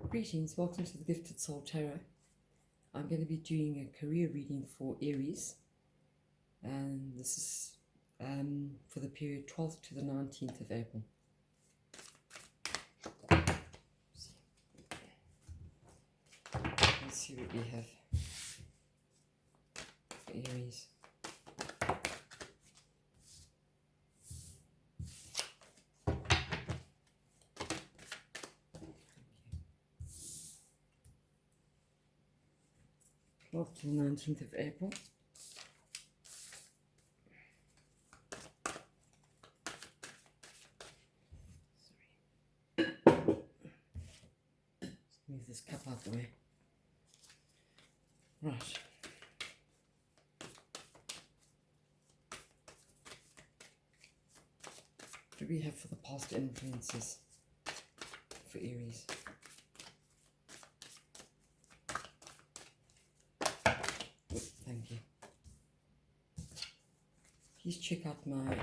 Greetings, welcome to the Gifted Soul Tarot. I'm going to be doing a career reading for Aries, and this is for the period 12th to the 19th of April. Let's see what we have for Aries. 12th to the 19th of April. Let's move this cup out the way. Right. What do we have for the past influences for Aries? Thank you. Please check out my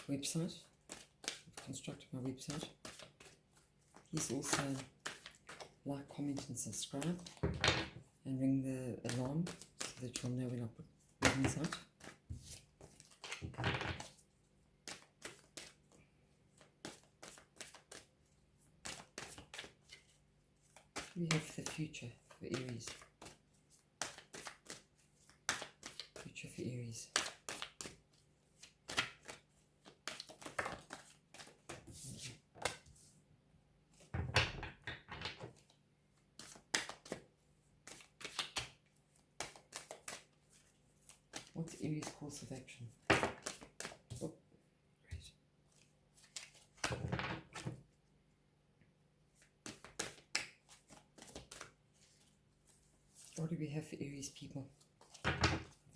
website. I've constructed my website. Please also like, comment and subscribe and ring the alarm so that you'll know when I put readings out. We have the future for Aries. Future for Aries. What's Aries' course of action? Oh, great. What do we have for Aries people?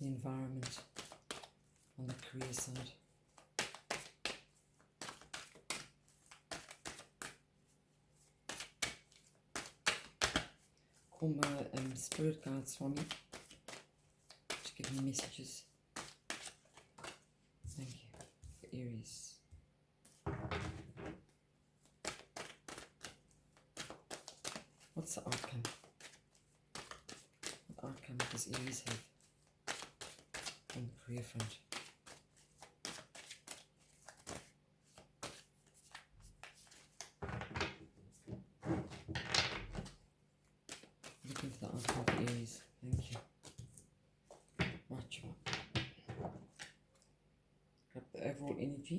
The environment on the career side. Call my spirit guides for me to give me messages. Thank you for Aries. What's the outcome? What outcome does Aries have on the career front? Looking for the outcome for Aries. Thank you. Much more. Grab the overall energy.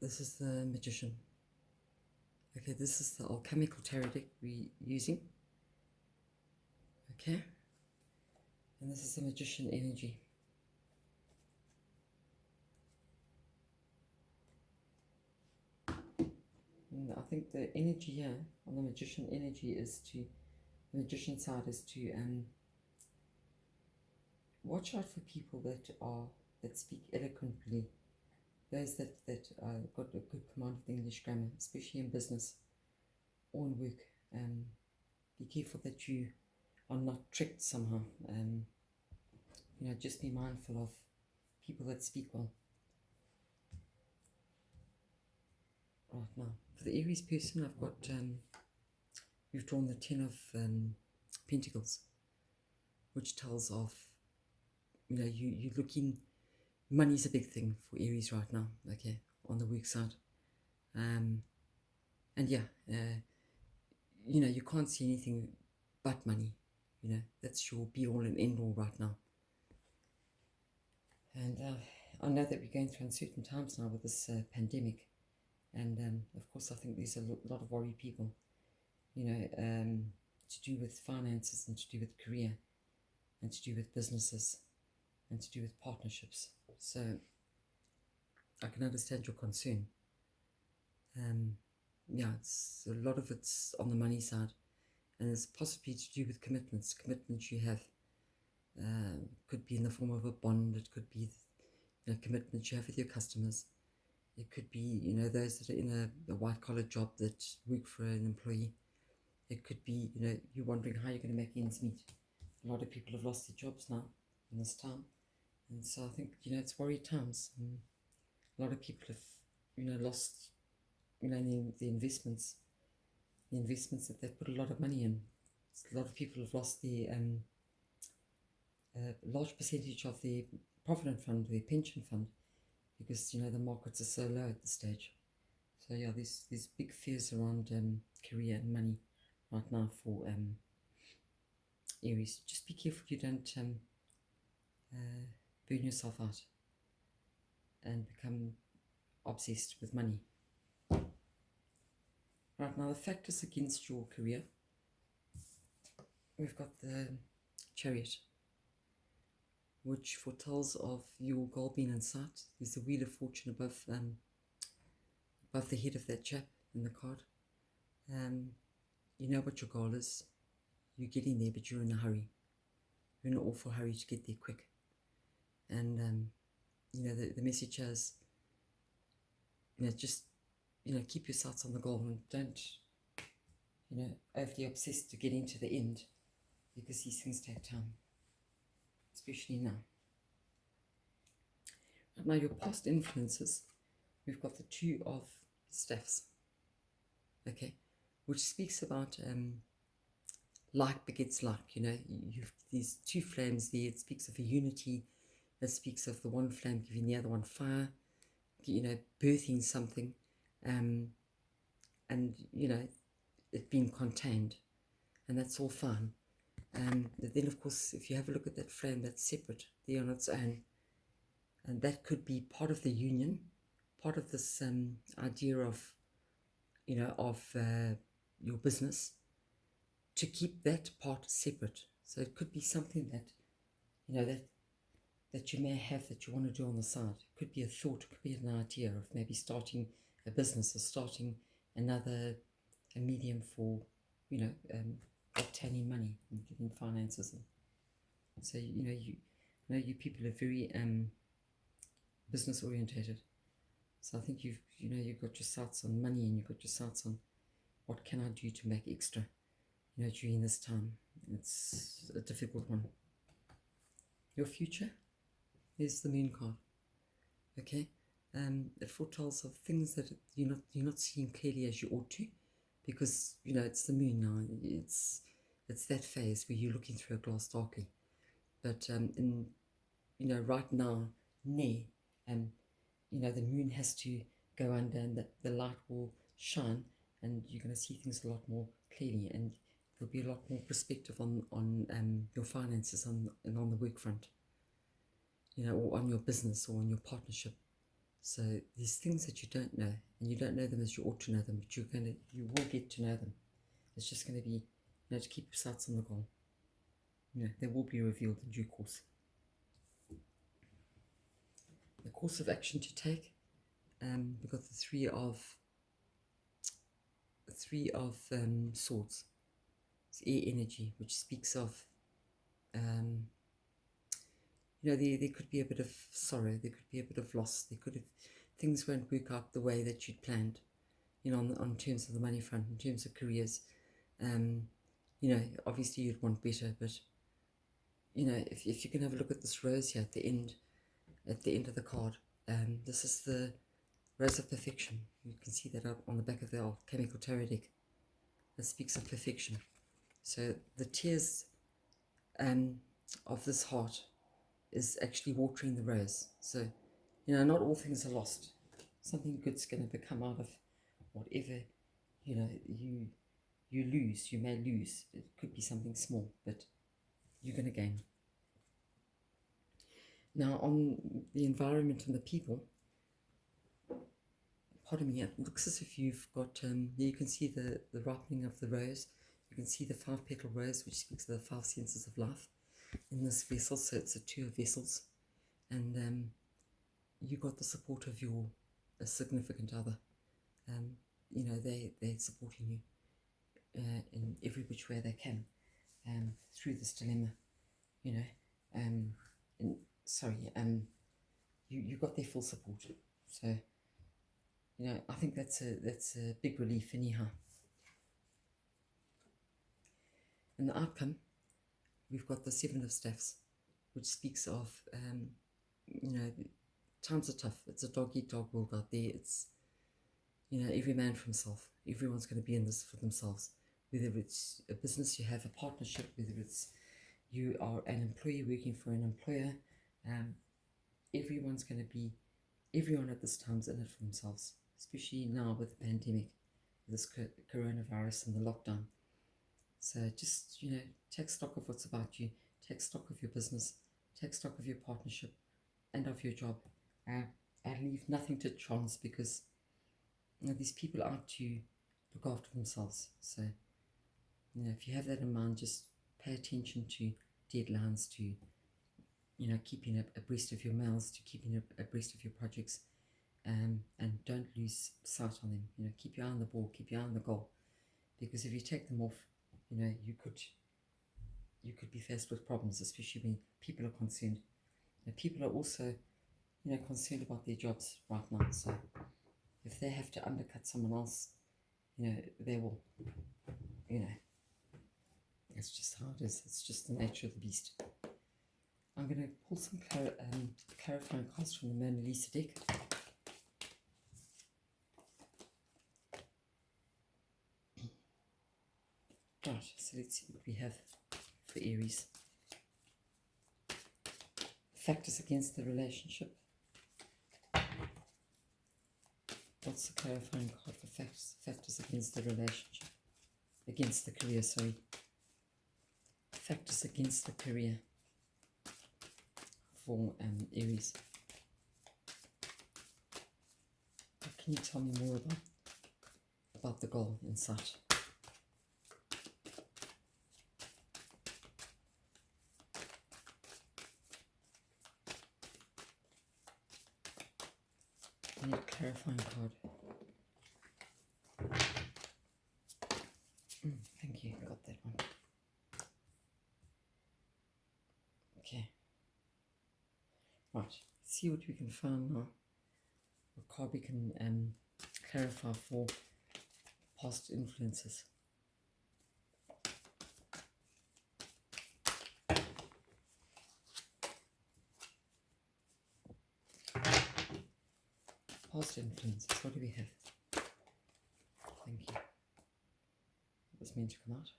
This is the Magician. Okay, this is the alchemical tarot deck we're using. Okay. And this is the Magician energy. And I think the energy here on the Magician energy is to, the Magician side is to watch out for people that speak eloquently. Those that got a good command of the English grammar, especially in business or in work. Be careful that you are not tricked somehow. You know, just be mindful of people that speak well. Right now, for the Aries person, I've got, we've drawn the 10 of Pentacles, which tells of, you know, you're looking, money's a big thing for Aries right now, okay, on the work side. And yeah, you know, you can't see anything but money, you know, that's your be all and end all right now. And I know that we're going through uncertain times now with this pandemic. And of course, I think there's a lot of worried people, you know, to do with finances and to do with career and to do with businesses and to do with partnerships. So I can understand your concern. Yeah, it's a lot of it's on the money side, and it's possibly to do with commitments you have. Could be in the form of a bond. It could be, you know, commitments you have with your customers. It could be, you know, those that are in a white-collar job that work for an employee. It could be, you know, you're wondering how you're going to make ends meet. A lot of people have lost their jobs now in this time. And so I think, you know, it's worried times. And a lot of people have, you know, lost the investments that they've put a lot of money in. A lot of people have lost the large percentage of their provident fund, their pension fund, because the markets are so low at this stage. So yeah, there's big fears around career and money right now for Aries. Just be careful you don't burn yourself out and become obsessed with money. Right now, the factors against your career, we've got the Chariot, which foretells of your goal being in sight. There's the Wheel of Fortune above the head of that chap in the card. You know what your goal is. You're getting there, but you're in a hurry. You're in an awful hurry to get there quick. And the message is, just keep your sights on the goal and don't overly obsessed to getting to the end, because these things take time, especially now. Right now, your past influences, we've got the Two of Staffs, okay, which speaks about like begets like. You've these two flames there. It speaks of a unity. It speaks of the one flame giving the other one fire, birthing something, and it being contained, and that's all fine. But then, of course, if you have a look at that flame, that's separate there on its own, and that could be part of the union, part of this idea of your business, to keep that part separate. So it could be something that that you may have that you want to do on the side. It could be a thought, it could be an idea of maybe starting a business or starting a medium for obtaining money and getting finances in. So you people are very business orientated. So I think you've got your sights on money, and you've got your sights on what can I do to make extra during this time. It's a difficult one. Your future is the Moon card. Okay, it foretells of things that you're not seeing clearly as you ought to, because it's the Moon now. It's that phase where you're looking through a glass darkly. But right now, the Moon has to go under, and the light will shine, and you're going to see things a lot more clearly, and there'll be a lot more perspective on your finances and on the work front, or on your business or on your partnership. So these things that you don't know, and you don't know them as you ought to know them, but you will get to know them. It's just going to be, to keep your sights on the goal. They will be revealed in due course. The course of action to take, we've got the Three of Swords. It's air energy, which speaks of, there could be a bit of sorrow, there could be a bit of loss, things won't work out the way that you'd planned, on terms of the money front, in terms of careers. Obviously you'd want better, but if you can have a look at this rose here at the end of the card, this is the Rose of Perfection. You can see that up on the back of the alchemical tarot deck. That speaks of perfection. So the tears of this heart is actually watering the rose. So not all things are lost. Something good's going to become out of whatever you lose. You may lose. It could be something small, but you're going to gain. Now, on the environment and the people, pardon me, it looks as if you've got, you can see the ripening of the rose. You can see the 5-petal rose, which speaks of the 5 senses of life in this vessel. So it's a 2 of vessels. And you got the support of your significant other. They're supporting you in every which way they can through this dilemma. You got their full support. So I think that's a big relief anyhow. In the outcome, we've got the 7 of Staffs, which speaks of times are tough. It's a dog-eat-dog world out there. You know, every man for himself. Everyone's going to be in this for themselves. Whether it's a business, you have a partnership, whether it's you are an employee working for an employer, everyone's going to be, everyone at this time's in it for themselves, especially now with the pandemic, this coronavirus and the lockdown. So just, you know, take stock of what's about you, take stock of your business, take stock of your partnership and of your job. And leave nothing to chance, because you know, these people are out to look after themselves. So, you know, if you have that in mind, just pay attention to deadlines, to, you know, keeping abreast of your mails, to keeping abreast of your projects, and don't lose sight on them. You know, keep your eye on the ball, keep your eye on the goal, because if you take them off, you know, you could be faced with problems, especially when people are concerned. And people are also, you know, concerned about their jobs right now. So if they have to undercut someone else, you know, they will. You know, it's just how it is. It's just the nature of the beast. I'm going to pull some clarifying cards from the Mona Lisa deck. Right, so let's see what we have for Aries. Factors against the relationship. What's the clarifying card for factors against the relationship? Against the career, sorry. Factors against the career for Aries. Can you tell me more about the goal in sight? I need a clarifying card. Thank you, got that one. Okay. Right, let's see what we can find now. What card we can clarify for past influences. Past influences, what do we have? Thank you. It was meant to come out.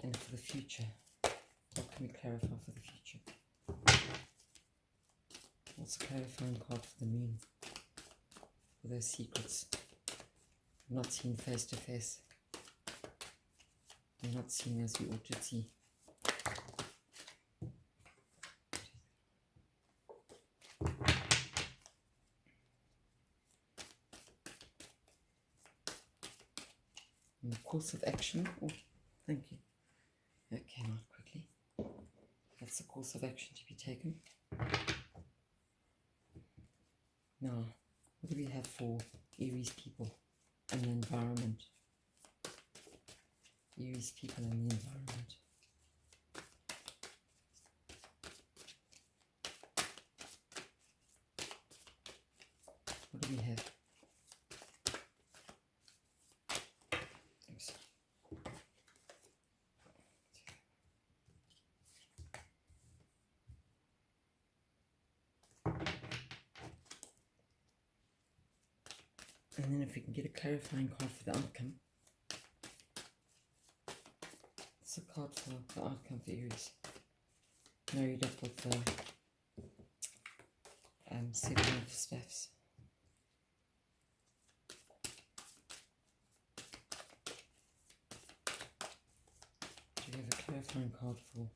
And for the future, what can we clarify for the future? What's the clarifying card for the moon? For those secrets not seen face to face, not seen as we ought to see. In the course of action. Oh, thank you. That came out quickly. That's the course of action to be taken. Now, what do we have for Aries people and the environment? Aries people and the environment. What do we have? Oops. And then if we can get a clarifying card for the outcome. It's a card for the outcome for Aries. Married up with the 7 of staffs. Do you have a clarifying card for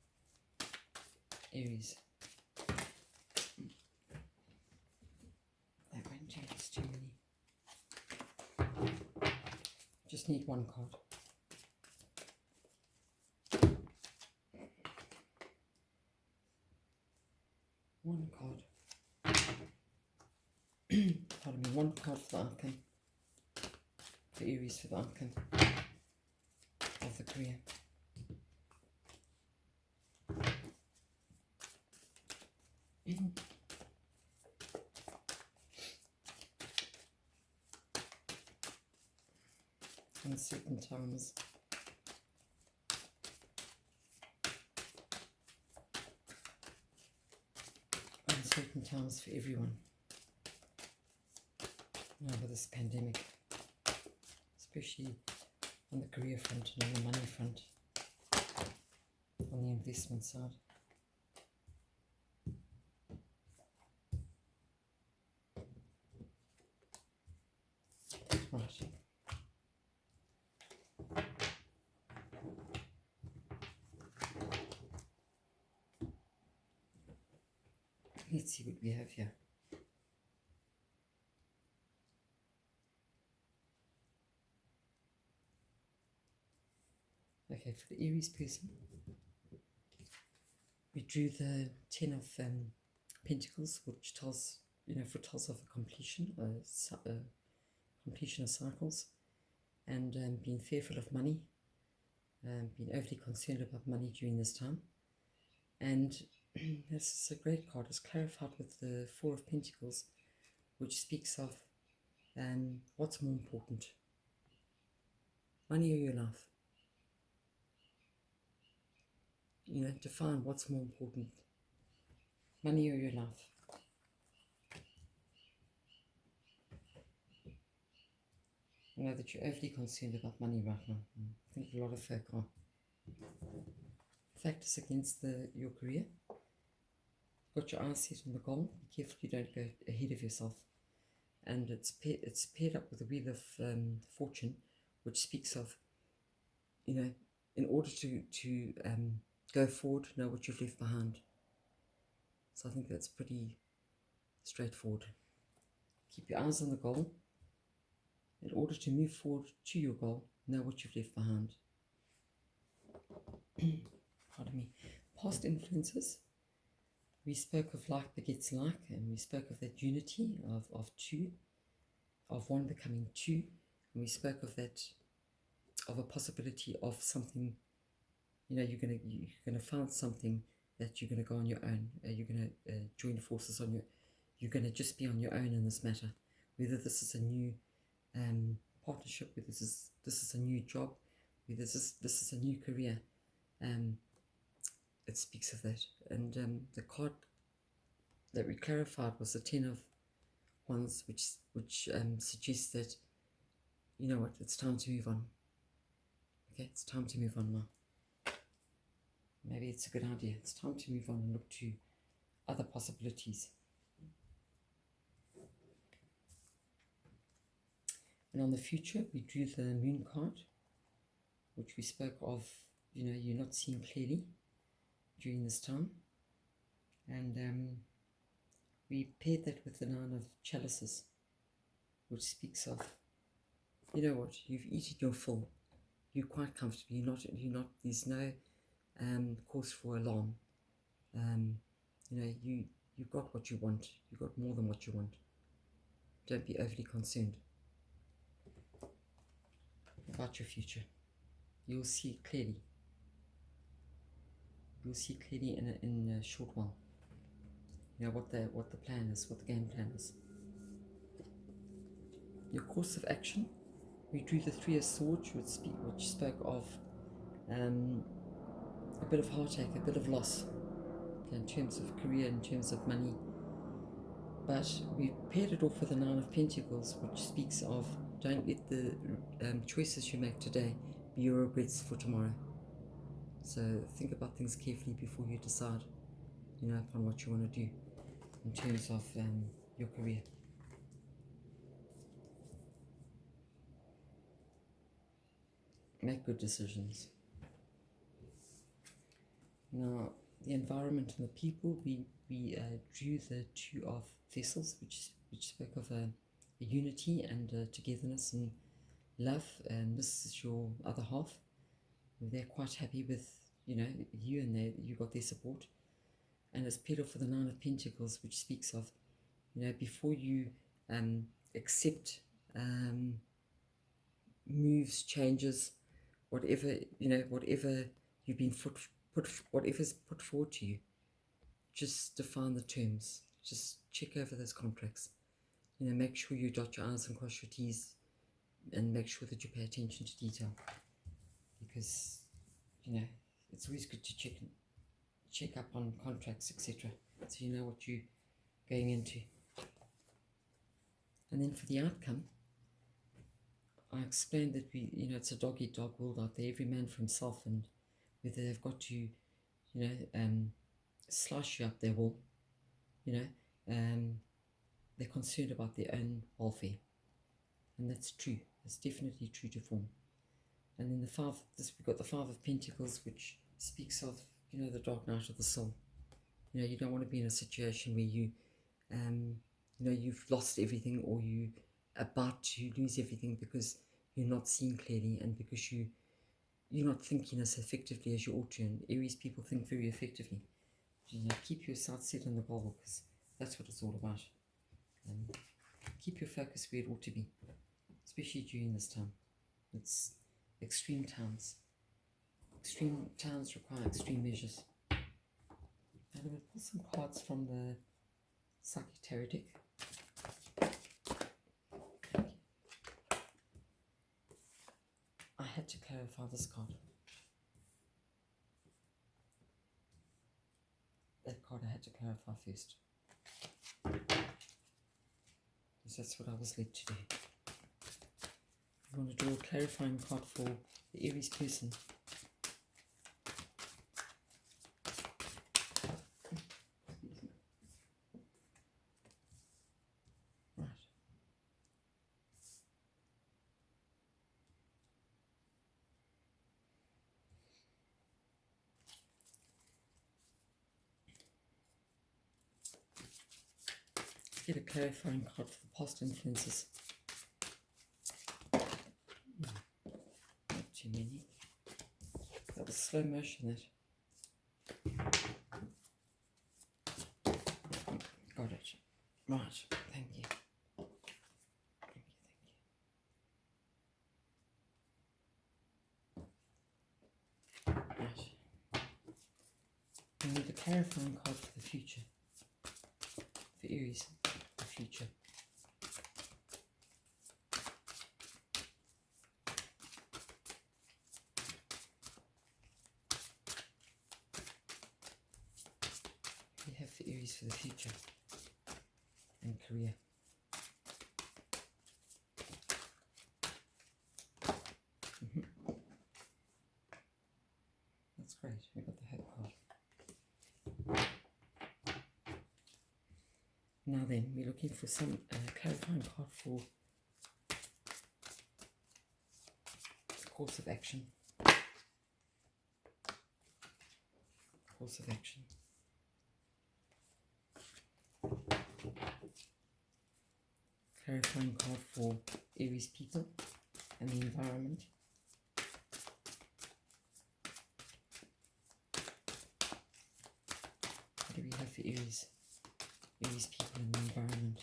Aries? That went too, it's too many. Just need one card. One card. Pardon me, one card for the outcome. For Aries for the outcome of the career. Uncertain times. Uncertain times for everyone. Now with this pandemic, especially on the career front and on the money front, on the investment side. Right. Let's see what we have here. Okay, for the Aries person, we drew the Ten of Pentacles, which tells, foretells of a completion, completion of cycles, and being fearful of money, being overly concerned about money during this time. And this is a great card. It's clarified with the Four of Pentacles, which speaks of what's more important, money or your life. Define what's more important, money or your life. I know that you're overly concerned about money right now. I think a lot of folk are. Factors against your career. Got your eyes set on the goal. Be careful you don't go ahead of yourself. And it's paired up with the Wheel of Fortune, which speaks of, in order to go forward, know what you've left behind. So I think that's pretty straightforward. Keep your eyes on the goal. In order to move forward to your goal, know what you've left behind. Pardon me. Past influences. We spoke of like begets like, and we spoke of that unity of two, of one becoming two, and we spoke of that, of a possibility of something. You're gonna find something that you're gonna go on your own. You're gonna join forces on your. You're gonna just be on your own in this matter. Whether this is a new partnership, whether this is a new job, whether this is a new career. It speaks of that. And the card that we clarified was the Ten of Wands, which suggests that, it's time to move on. Okay, it's time to move on now. Maybe it's a good idea. It's time to move on and look to other possibilities. And on the future, we drew the Moon card, which we spoke of, you're not seeing clearly during this time. And we paired that with the Nine of Chalices, which speaks of, you've eaten your fill. You're quite comfortable. You're not, there's no cause for alarm. You've got what you want. You've got more than what you want. Don't be overly concerned about your future. You'll see clearly. You'll see clearly in a short while. What the plan is, what the game plan is. Your course of action. We drew the Three of Swords, which spoke of a bit of heartache, a bit of loss, in terms of career, in terms of money. But we paired it off with the Nine of Pentacles, which speaks of don't let the choices you make today be your regrets for tomorrow. So think about things carefully before you decide, upon what you want to do in terms of your career. Make good decisions. Now, the environment and the people, we drew the Two of Vessels, which spoke of a unity and togetherness and love, and this is your other half. They're quite happy with, you, and you got their support. And it's paired off for the Nine of Pentacles, which speaks of, before you accept moves, changes, whatever you've been whatever's put forward to you, just define the terms. Just check over those contracts. Make sure you dot your I's and cross your T's, and make sure that you pay attention to detail, because it's always good to check up on contracts, etc., so you know what you're going into. And then for the outcome, I explained that it's a dog-eat-dog world out there, every man for himself, and whether they've got to, slice you up their wall, they're concerned about their own welfare. And that's true. It's definitely true to form. And then we've got the Five of Pentacles, which speaks of, the dark night of the soul. You don't want to be in a situation where you've lost everything, or you about to lose everything because you're not seeing clearly, and because you're not thinking as effectively as you ought to. And Aries people think very effectively. Keep your sights set on the goal, because that's what it's all about. Keep your focus where it ought to be, especially during this time. It's extreme times. Extreme times require extreme measures. And I'm going to pull some cards from the Psychic Tarot deck. I had to clarify this card. That card I had to clarify first, because that's what I was led to do. I want to draw a clarifying card for the Aries person. Right. Let's get a clarifying card for the past influences. Not too many. That was slow motion, that. Got it. Right, thank you. Right. We need a clarifying card for the future. For Aries, the future. We have for Aries for the future and career. That's great. We got the head card. Now then, we're looking for some clarifying card for course of action. Course of action. Clarifying card for Aries people and the environment. What do we have for Aries? Aries people and the environment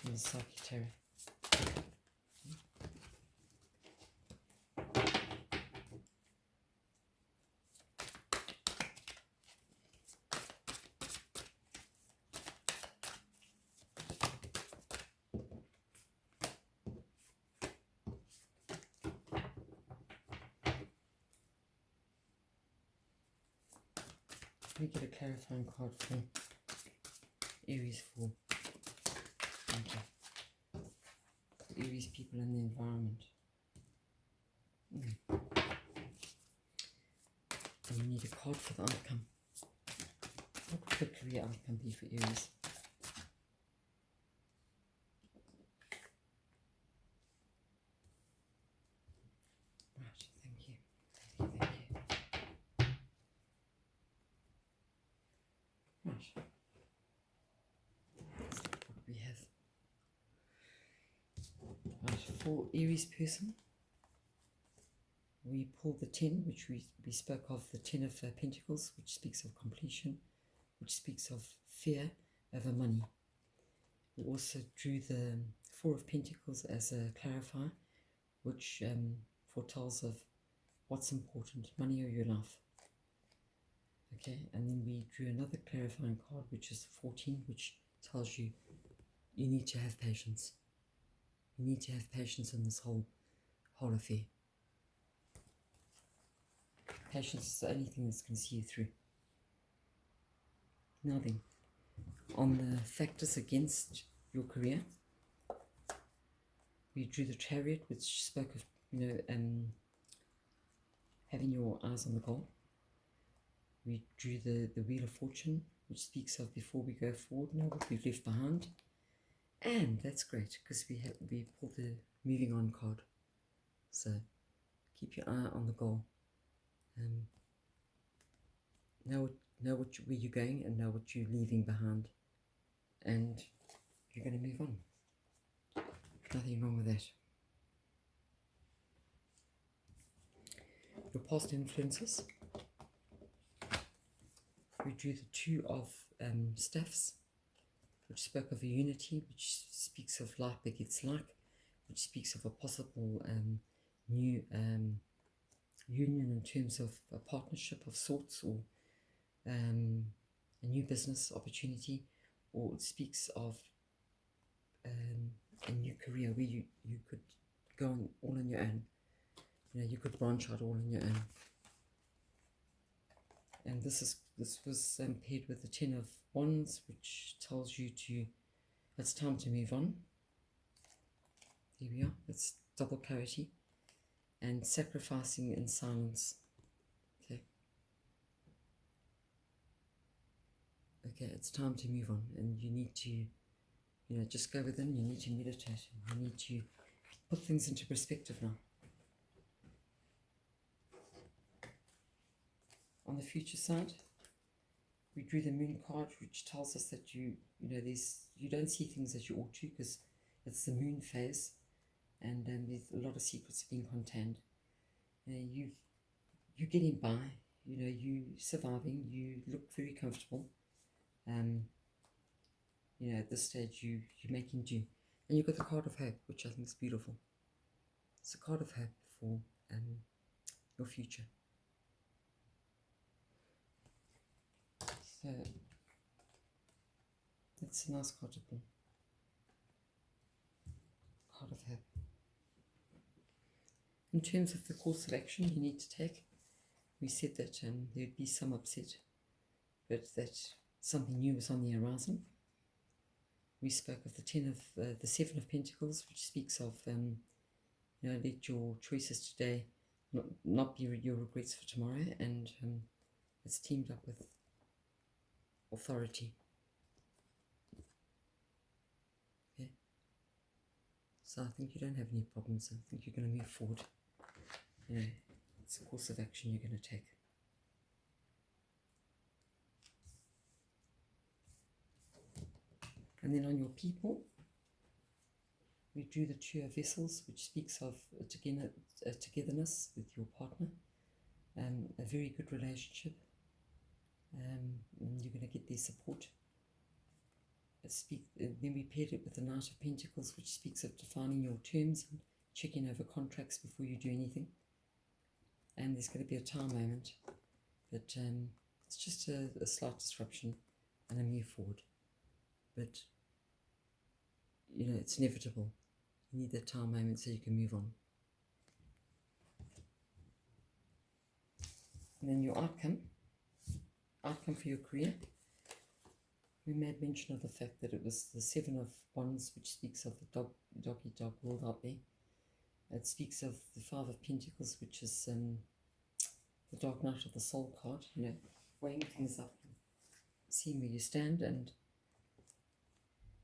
in the Psychic Tarot. Let me get a clarifying card for Aries for Aries people and the environment. And we need a card for the outcome. What would the career outcome be for Aries? Right, thank you. Thank you. Right. What we have. Right, for Aries person, we pull the 10, which we spoke of, the 10 of Pentacles, which speaks of completion, which speaks of fear over money. We also drew the 4 of Pentacles as a clarifier, which foretells of what's important, money or your life. Okay, and then we drew another clarifying card, which is 14, which tells you you need to have patience. You need to have patience in this whole affair. Patience is the only thing that's going to see you through. Now then, On the factors against your career, we drew the Chariot, which spoke of, having your eyes on the goal. We drew the Wheel of Fortune, which speaks of before we go forward, know what we've left behind. And that's great because we pulled the moving on card. So keep your eye on the goal. Know where you're going and know what you're leaving behind. And you're going to move on. Nothing wrong with that. Your past influences. We drew the Two of Staffs, which spoke of a unity, which speaks of like begets like, which speaks of a possible new union in terms of a partnership of sorts, or a new business opportunity, or it speaks of a new career where you could go on all on your own. You could branch out all on your own. And this was paired with the Ten of Wands, which tells you it's time to move on. Here we are. It's double clarity. And sacrificing in silence. Okay, it's time to move on, and you need to, just go within. You need to meditate. You need to put things into perspective now. On the future side, we drew the Moon card, which tells us that you don't see things as you ought to, because it's the Moon phase, and there's a lot of secrets being contained. You're getting by. You surviving. You look very comfortable. At this stage, you're making do, and you've got the card of hope, which I think is beautiful. It's a card of hope for your future. So it's a nice card to pull. Card of hope. In terms of the course of action you need to take, we said that there'd be some upset, but that something new was on the horizon. We spoke of the Seven of Pentacles, which speaks of let your choices today not be your regrets for tomorrow, and it's teamed up with authority. Okay, so I think you don't have any problems. I think you're going to move forward. It's a course of action you're going to take. And then on your people, we drew the Two of Vessels, which speaks of togetherness with your partner, a very good relationship. You're going to get their support. Then we paired it with the Knight of Pentacles, which speaks of defining your terms and checking over contracts before you do anything. And there's going to be a time moment, but it's just a slight disruption and a move forward. But it's inevitable. You need that time moment so you can move on. And then your outcome for your career. We made mention of the fact that it was the Seven of Wands, which speaks of the dog world out there. It speaks of the Five of Pentacles, which is the Dark Night of the Soul card, weighing things up, seeing where you stand, and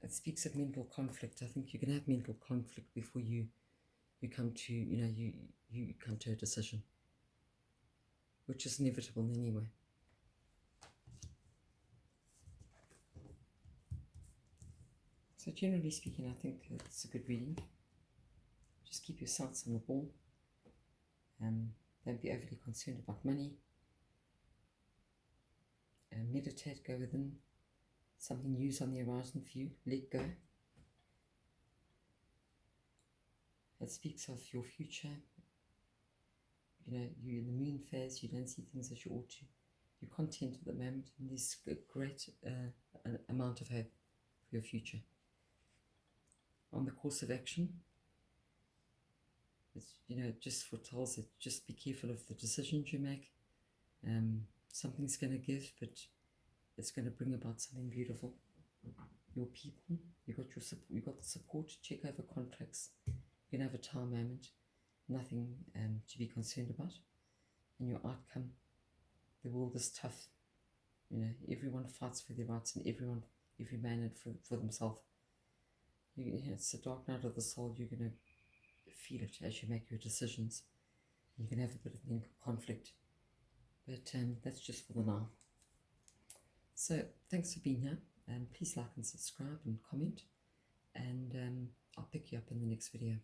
it speaks of mental conflict. I think you can have mental conflict before you come to, you come to a decision, which is inevitable anyway. So generally speaking, I think it's a good reading. Just keep your sights on the ball. Don't be overly concerned about money. Meditate, go within. Something new's on the horizon for you. Let go. It speaks of your future. You're in the Moon phase. You don't see things as you ought to. You're content at the moment, and there's a great amount of hope for your future. On the course of action, it's, just foretells it. Just be careful of the decisions you make. Something's going to give, but it's going to bring about something beautiful. your people, you got your support, you got the support to check over contracts. You're gonna have a time moment, nothing to be concerned about. And your outcome, the world is tough. You know, everyone fights for their rights, and every man and for themselves. It's the dark night of the soul. You're gonna feel it as you make your decisions. You can have a bit of conflict, but that's just for the now. So thanks for being here, and please like and subscribe and comment, and I'll pick you up in the next video.